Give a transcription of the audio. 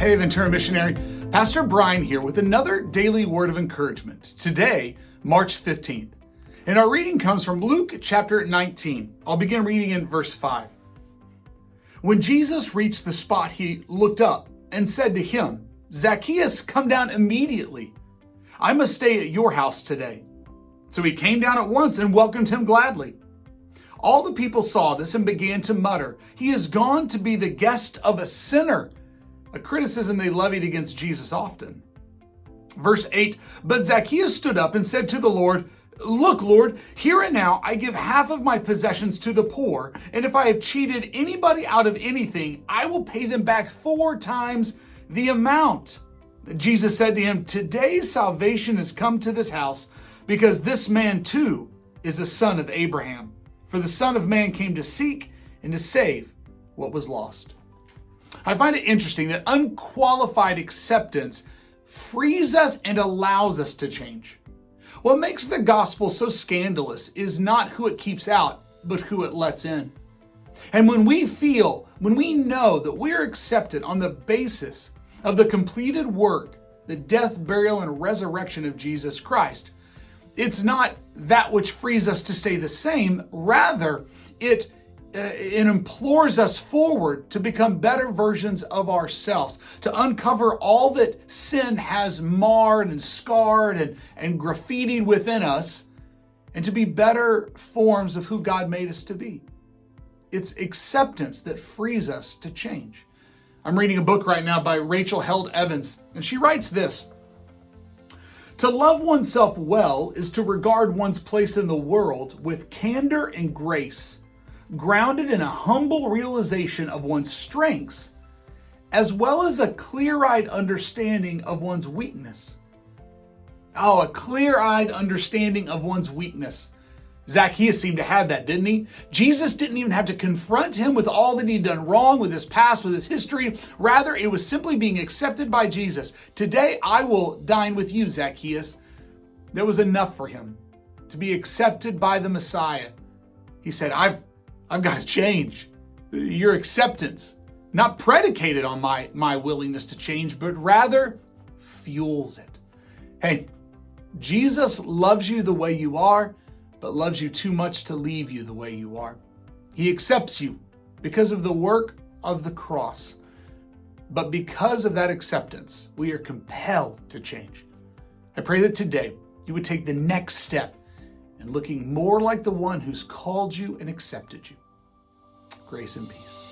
Hey, Ventura Missionary. Pastor Brain here with another daily word of encouragement. Today, March 15th. And our reading comes from Luke chapter 19. I'll begin reading in verse 5. When Jesus reached the spot, he looked up and said to him, "Zacchaeus, come down immediately. I must stay at your house today." So he came down at once and welcomed him gladly. All the people saw this and began to mutter, "He is gone to be the guest of a sinner," a criticism they levied against Jesus often. Verse 8, but Zacchaeus stood up and said to the Lord, "Look, Lord, here and now I give half of my possessions to the poor, and if I have cheated anybody out of anything, I will pay them back 4 times the amount." Jesus said to him, "Today salvation has come to this house, because this man too is a son of Abraham. For the Son of Man came to seek and to save what was lost." I find it interesting that unqualified acceptance frees us and allows us to change. What makes the gospel so scandalous is not who it keeps out, but who it lets in. And when we know that we're accepted on the basis of the completed work, the death, burial, and resurrection of Jesus Christ, it's not that which frees us to stay the same. Rather, it implores us forward to become better versions of ourselves, to uncover all that sin has marred and scarred and graffitied within us, and to be better forms of who God made us to be. It's acceptance that frees us to change. I'm reading a book right now by Rachel Held Evans, and she writes this: "To love oneself well is to regard one's place in the world with candor and grace, grounded in a humble realization of one's strengths, as well as a clear-eyed understanding of one's weakness." Oh, a clear-eyed understanding of one's weakness. Zacchaeus seemed to have that, didn't he? Jesus didn't even have to confront him with all that he'd done wrong, with his past, with his history. Rather, it was simply being accepted by Jesus. "Today I will dine with you, Zacchaeus." That was enough for him to be accepted by the Messiah. He said, I've got to change. Your acceptance, not predicated on my willingness to change, but rather fuels it. Hey, Jesus loves you the way you are, but loves you too much to leave you the way you are. He accepts you because of the work of the cross. But because of that acceptance, we are compelled to change. I pray that today you would take the next step in looking more like the one who's called you and accepted you. Grace and peace.